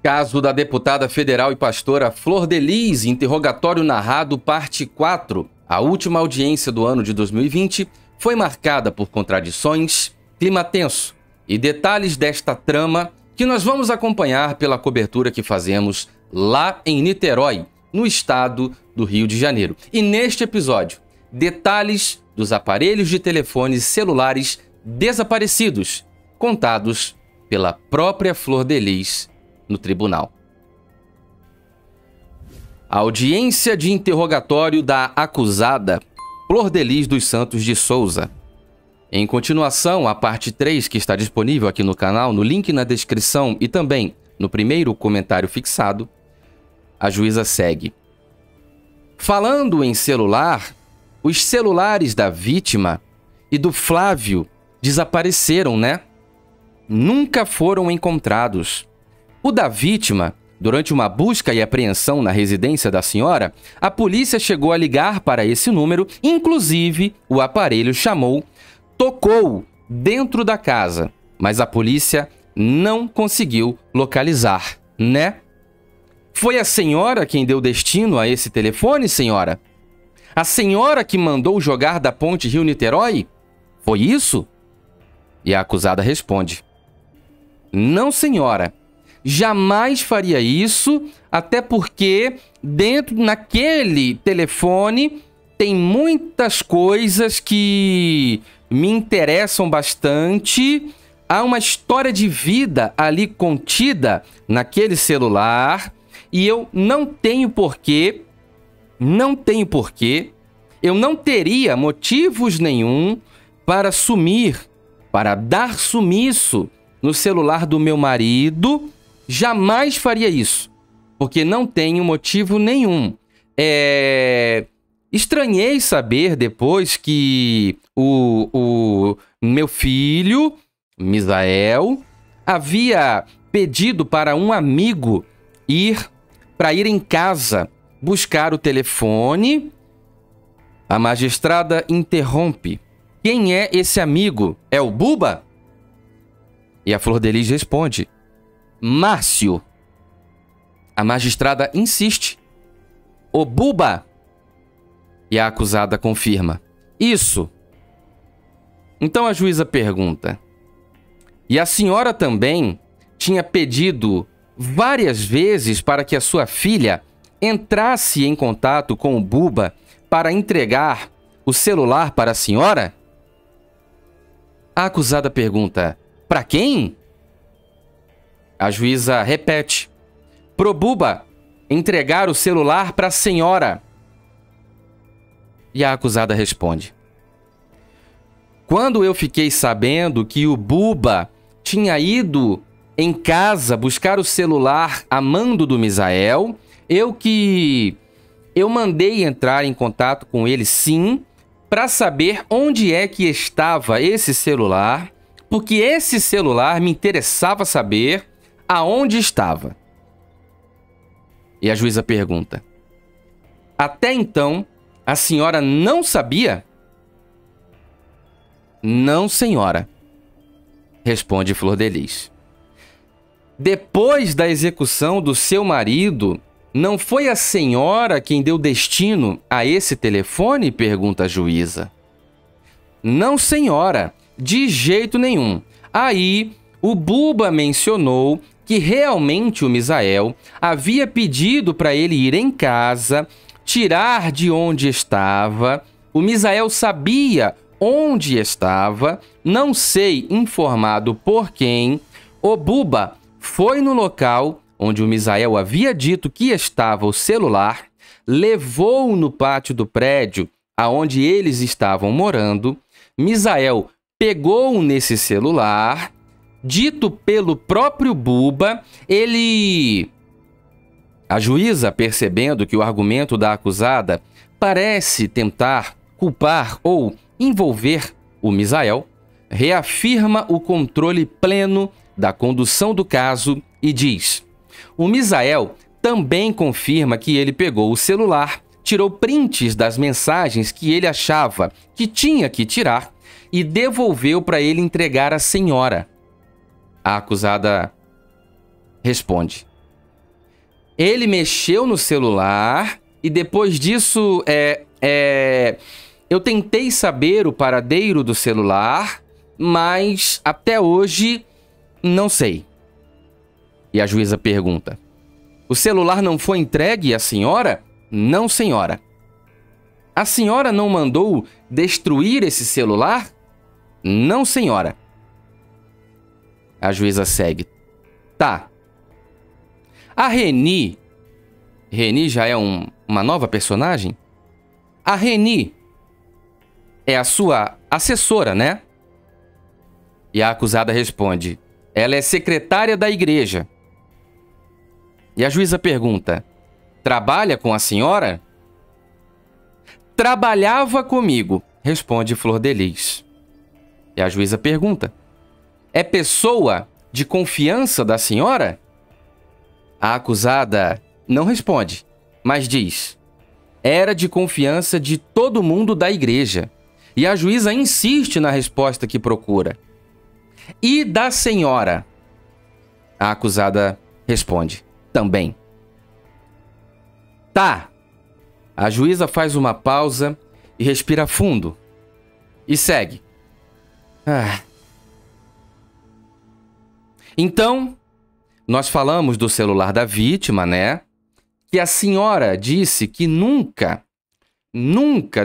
Caso da deputada federal e pastora Flor de Lis, interrogatório narrado, parte 4. A última audiência do ano de 2020 foi marcada por contradições, clima tenso e detalhes desta trama que nós vamos acompanhar pela cobertura que fazemos lá em Niterói, no estado do Rio de Janeiro. E neste episódio, detalhes dos aparelhos de telefones celulares desaparecidos, contados pela própria Flor de Lis no tribunal. A audiência de interrogatório da acusada Flor de Lis dos Santos de Souza. Em continuação, a parte 3, que está disponível aqui no canal, no link na descrição e também no primeiro comentário fixado, a juíza segue. Falando em celular, os celulares da vítima e do Flávio desapareceram, né? Nunca foram encontrados. O da vítima, durante uma busca e apreensão na residência da senhora, a polícia chegou a ligar para esse número, inclusive o aparelho tocou dentro da casa, mas a polícia não conseguiu localizar, né? Foi a senhora quem deu destino a esse telefone, senhora? A senhora que mandou jogar da ponte Rio-Niterói? Foi isso? E a acusada responde: não, senhora. Jamais faria isso, até porque naquele telefone tem muitas coisas que me interessam bastante. Há uma história de vida ali contida naquele celular e eu não tenho porquê, eu não teria motivos nenhum para dar sumiço no celular do meu marido. Jamais faria isso, porque não tenho motivo nenhum. Estranhei saber depois que o meu filho, Misael, havia pedido para um amigo ir em casa buscar o telefone. A magistrada interrompe. Quem é esse amigo? É o Buba? E a Flor de Lis responde: Márcio. A magistrada insiste: o Buba. E a acusada confirma: isso. Então a juíza pergunta: e a senhora também tinha pedido várias vezes para que a sua filha entrasse em contato com o Buba para entregar o celular para a senhora? A acusada pergunta: para quem? A juíza repete: pro Buba entregar o celular para a senhora. E a acusada responde: quando eu fiquei sabendo que o Buba tinha ido em casa buscar o celular a mando do Misael, eu mandei entrar em contato com ele, sim, para saber onde é que estava esse celular, porque esse celular me interessava saber aonde estava. E a juíza pergunta: até então, a senhora não sabia? Não, senhora, responde Flor de Lis. Depois da execução do seu marido, não foi a senhora quem deu destino a esse telefone? Pergunta a juíza. Não, senhora, de jeito nenhum. Aí, o Buba mencionou que realmente o Misael havia pedido para ele ir em casa, tirar de onde estava. O Misael sabia onde estava, não sei informado por quem. O Buba foi no local onde o Misael havia dito que estava o celular, levou-o no pátio do prédio aonde eles estavam morando. Misael pegou nesse celular, dito pelo próprio Buba. A juíza, percebendo que o argumento da acusada parece tentar culpar ou envolver o Misael, reafirma o controle pleno da condução do caso e diz: o Misael também confirma que ele pegou o celular, tirou prints das mensagens que ele achava que tinha que tirar e devolveu para ele entregar à senhora. A acusada responde: Ele mexeu no celular e depois disso eu tentei saber o paradeiro do celular, mas até hoje não sei. E a juíza pergunta: o celular não foi entregue à senhora? Não, senhora. A senhora não mandou destruir esse celular? Não, senhora. A juíza segue. Tá. A Reni já é uma nova personagem? A Reni é a sua assessora, né? E a acusada responde: ela é secretária da igreja. E a juíza pergunta: trabalha com a senhora? Trabalhava comigo, responde Flor de Lis. E a juíza pergunta: é pessoa de confiança da senhora? A acusada não responde, mas diz: era de confiança de todo mundo da igreja. E a juíza insiste na resposta que procura: e da senhora? A acusada responde: também. Tá. A juíza faz uma pausa e respira fundo. E segue. Então, nós falamos do celular da vítima, né? Que a senhora disse que nunca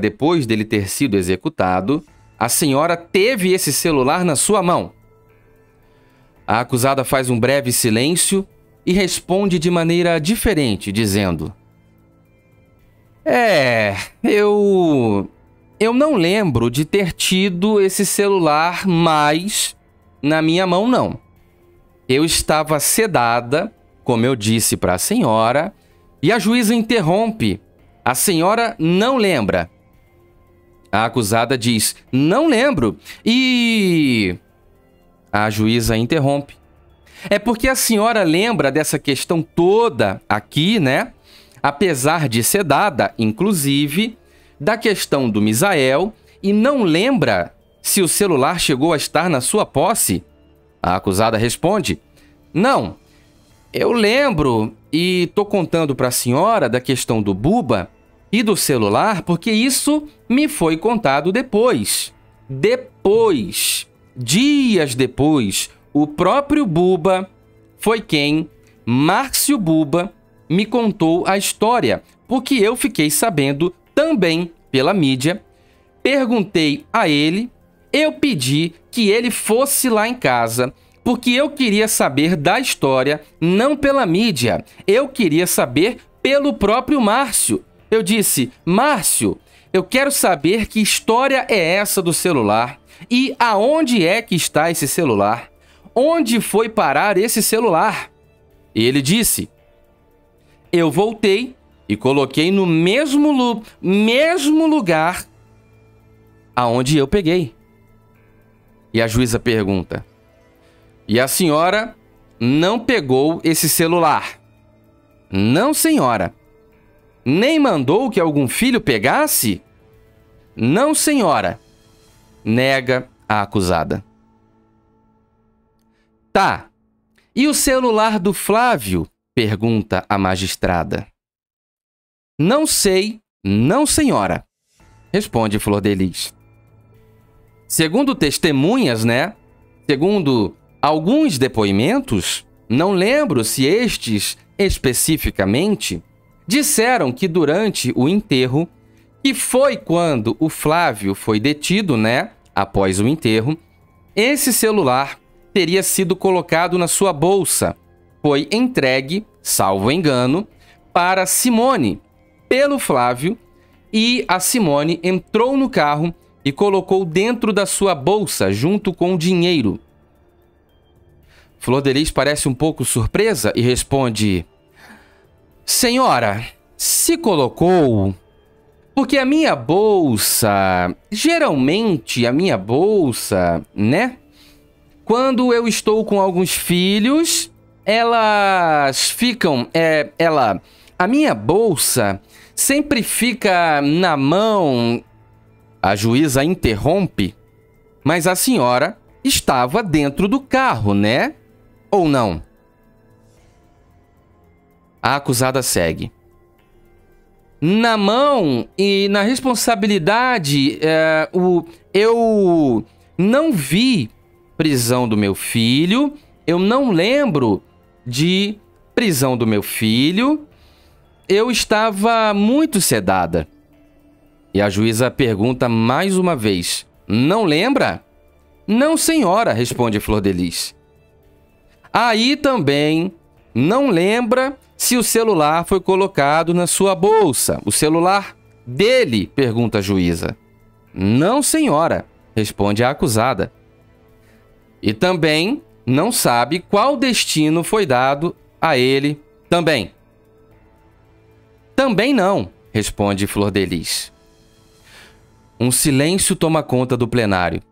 depois dele ter sido executado, a senhora teve esse celular na sua mão. A acusada faz um breve silêncio e responde de maneira diferente, dizendo: eu não lembro de ter tido esse celular mais na minha mão, não. Eu estava sedada, como eu disse para a senhora, e a juíza interrompe: a senhora não lembra. A acusada diz: não lembro. E a juíza interrompe: é porque a senhora lembra dessa questão toda aqui, né? Apesar de sedada, inclusive, da questão do Misael, e não lembra se o celular chegou a estar na sua posse? A acusada responde: não, eu lembro e tô contando para a senhora da questão do Buba e do celular porque isso me foi contado depois. Dias depois, o próprio Buba foi quem, Márcio Buba, me contou a história, porque eu fiquei sabendo também pela mídia. Perguntei a ele, eu pedi que ele fosse lá em casa, porque eu queria saber da história, não pela mídia. Eu queria saber pelo próprio Márcio. Eu disse: Márcio, eu quero saber que história é essa do celular e aonde é que está esse celular? Onde foi parar esse celular? E ele disse: eu voltei e coloquei no mesmo lugar aonde eu peguei. E a juíza pergunta: e a senhora não pegou esse celular? Não, senhora. Nem mandou que algum filho pegasse? Não, senhora. Nega a acusada. Tá. E o celular do Flávio? Pergunta a magistrada. Não sei, não, senhora. Responde Flor de Lis. Segundo testemunhas, né? Segundo alguns depoimentos, não lembro se estes especificamente, disseram que durante o enterro, que foi quando o Flávio foi detido, né? Após o enterro, esse celular teria sido colocado na sua bolsa. Foi entregue, salvo engano, para Simone, pelo Flávio, e a Simone entrou no carro e colocou dentro da sua bolsa, junto com o dinheiro. Flor de Lis parece um pouco surpresa e responde: senhora, se colocou... Porque a minha bolsa... Geralmente, a minha bolsa, né? Quando eu estou com alguns filhos, elas ficam... a minha bolsa sempre fica na mão... A juíza interrompe. Mas a senhora estava dentro do carro, né? Ou não? A acusada segue. Na mão e na responsabilidade, eu não vi prisão do meu filho, eu não lembro de prisão do meu filho, eu estava muito sedada. E a juíza pergunta mais uma vez, não lembra? Não, senhora, responde Flor de Lis. Aí também não lembra se o celular foi colocado na sua bolsa. O celular dele, pergunta a juíza. Não, senhora, responde a acusada. E também não sabe qual destino foi dado a ele também. Também não, responde Flor de Lis. Um silêncio toma conta do plenário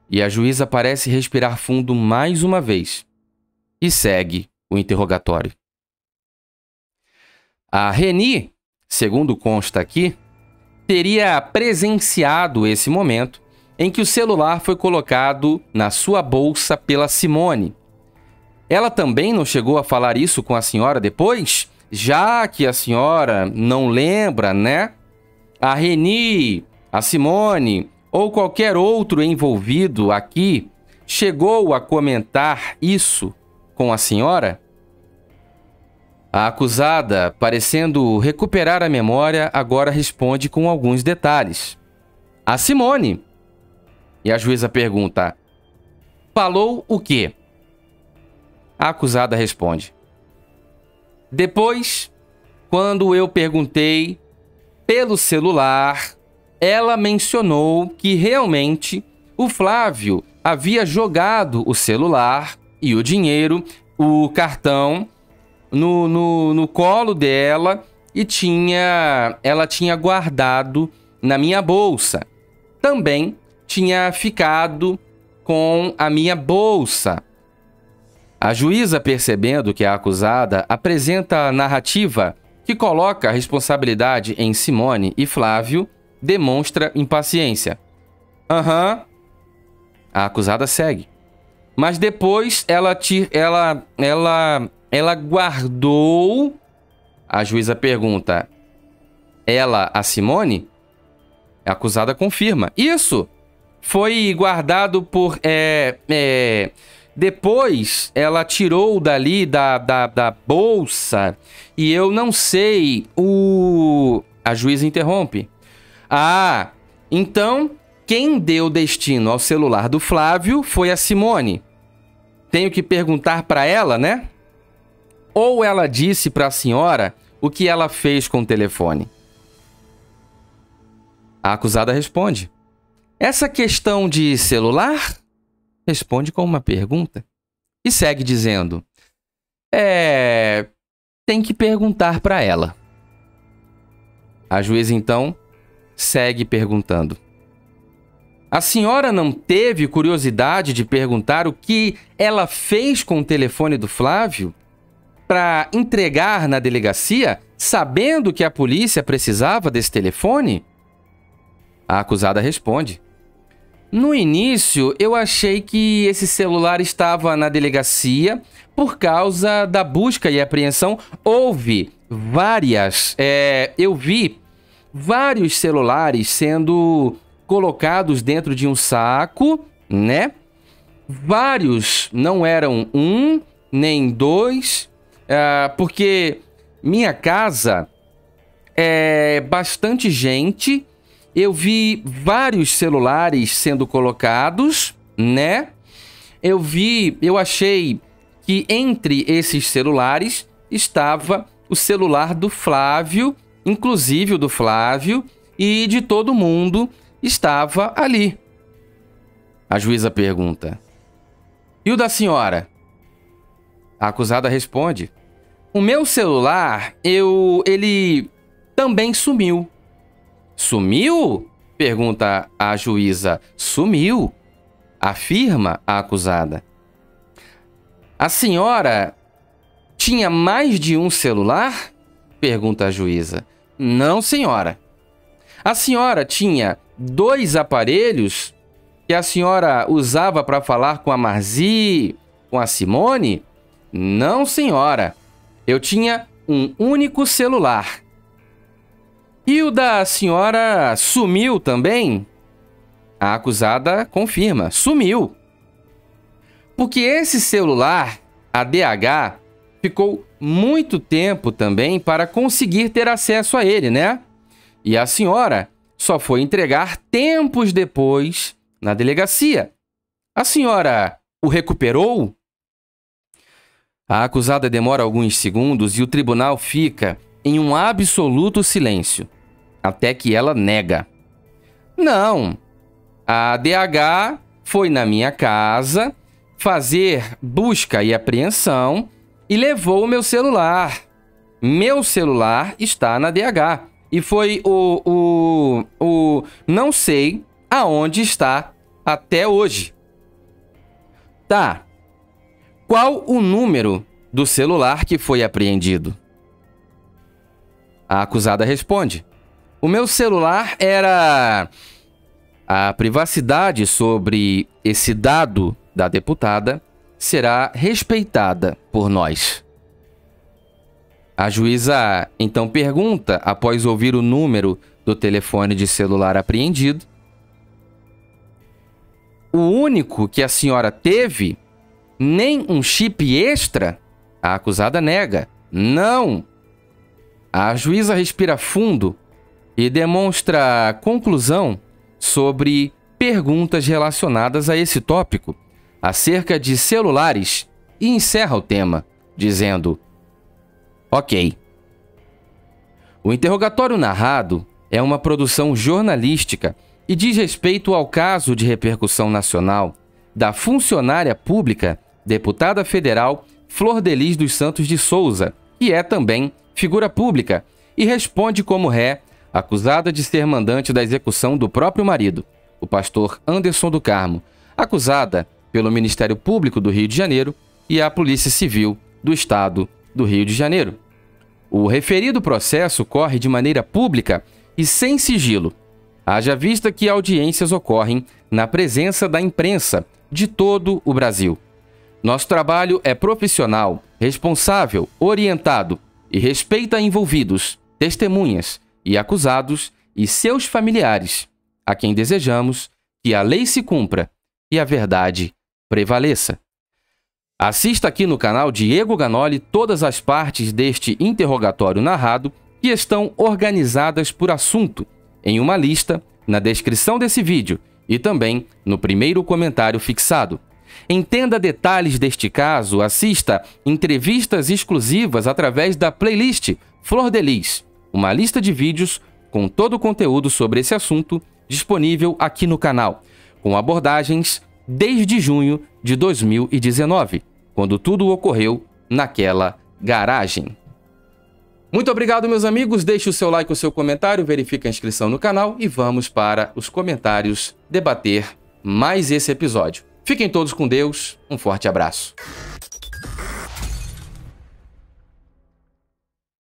e a juíza parece respirar fundo mais uma vez e segue o interrogatório. A Reni, segundo consta aqui, teria presenciado esse momento em que o celular foi colocado na sua bolsa pela Simone. Ela também não chegou a falar isso com a senhora depois? Já que a senhora não lembra, né? A Reni, a Simone ou qualquer outro envolvido aqui chegou a comentar isso com a senhora? A acusada, parecendo recuperar a memória, agora responde com alguns detalhes. A Simone. E a juíza pergunta, falou o quê? A acusada responde. Depois, quando eu perguntei pelo celular, ela mencionou que realmente o Flávio havia jogado o celular e o dinheiro, o cartão, no colo dela e ela tinha guardado na minha bolsa. Também tinha ficado com a minha bolsa. A juíza, percebendo que a acusada apresenta a narrativa que coloca a responsabilidade em Simone e Flávio, demonstra impaciência. A acusada segue. Mas depois ela guardou... A juíza pergunta, ela, a Simone? A acusada confirma. Isso! Foi guardado por... Depois, ela tirou dali da bolsa e eu não sei, A juíza interrompe. Ah, então quem deu destino ao celular do Flávio foi a Simone. Tenho que perguntar para ela, né? Ou ela disse para a senhora o que ela fez com o telefone? A acusada responde. Essa questão de celular? Responde com uma pergunta. E segue dizendo. Tem que perguntar para ela. A juíza, então, segue perguntando. A senhora não teve curiosidade de perguntar o que ela fez com o telefone do Flávio para entregar na delegacia, sabendo que a polícia precisava desse telefone? A acusada responde. No início, eu achei que esse celular estava na delegacia por causa da busca e apreensão. Houve várias... eu vi vários celulares sendo colocados dentro de um saco, né? Vários, não eram um, nem dois, porque minha casa é bastante gente. Eu vi vários celulares sendo colocados, né? Eu achei que entre esses celulares estava o celular do Flávio, inclusive o do Flávio, e de todo mundo estava ali. A juíza pergunta. E o da senhora? A acusada responde. O meu celular, ele também sumiu. Sumiu? Pergunta a juíza. Sumiu? Afirma a acusada. A senhora tinha mais de um celular? Pergunta a juíza. Não, senhora. A senhora tinha 2 aparelhos que a senhora usava para falar com a Marzi, com a Simone? Não, senhora. Eu tinha um único celular. E o da senhora sumiu também? A acusada confirma, sumiu. Porque esse celular, a DH, ficou muito tempo também para conseguir ter acesso a ele, né? E a senhora só foi entregar tempos depois na delegacia. A senhora o recuperou? A acusada demora alguns segundos e o tribunal fica em um absoluto silêncio, até que ela nega. Não, a DH foi na minha casa fazer busca e apreensão e levou o meu celular. Meu celular está na DH. E foi não sei aonde está até hoje. Tá. Qual o número do celular que foi apreendido? A acusada responde: o meu celular era... A privacidade sobre esse dado da deputada será respeitada por nós. A juíza então pergunta, após ouvir o número do telefone de celular apreendido: o único que a senhora teve? Nem um chip extra? A acusada nega. Não. A juíza respira fundo e demonstra conclusão sobre perguntas relacionadas a esse tópico, acerca de celulares, e encerra o tema, dizendo: ok. O interrogatório narrado é uma produção jornalística e diz respeito ao caso de repercussão nacional da funcionária pública, deputada federal Flor Delis dos Santos de Souza, que é também figura pública e responde como ré, acusada de ser mandante da execução do próprio marido, o pastor Anderson do Carmo, acusada pelo Ministério Público do Rio de Janeiro e a Polícia Civil do Estado do Rio de Janeiro. O referido processo corre de maneira pública e sem sigilo, haja vista que audiências ocorrem na presença da imprensa de todo o Brasil. Nosso trabalho é profissional, responsável, orientado e respeita envolvidos, testemunhas e acusados e seus familiares, a quem desejamos que a lei se cumpra e a verdade prevaleça. Assista aqui no canal Diego Ganoli todas as partes deste interrogatório narrado que estão organizadas por assunto em uma lista na descrição desse vídeo e também no primeiro comentário fixado. Entenda detalhes deste caso, assista entrevistas exclusivas através da playlist Flor Delis, uma lista de vídeos com todo o conteúdo sobre esse assunto disponível aqui no canal, com abordagens desde junho de 2019, quando tudo ocorreu naquela garagem. Muito obrigado, meus amigos. Deixe o seu like, o seu comentário, verifique a inscrição no canal e vamos para os comentários debater mais esse episódio. Fiquem todos com Deus, um forte abraço.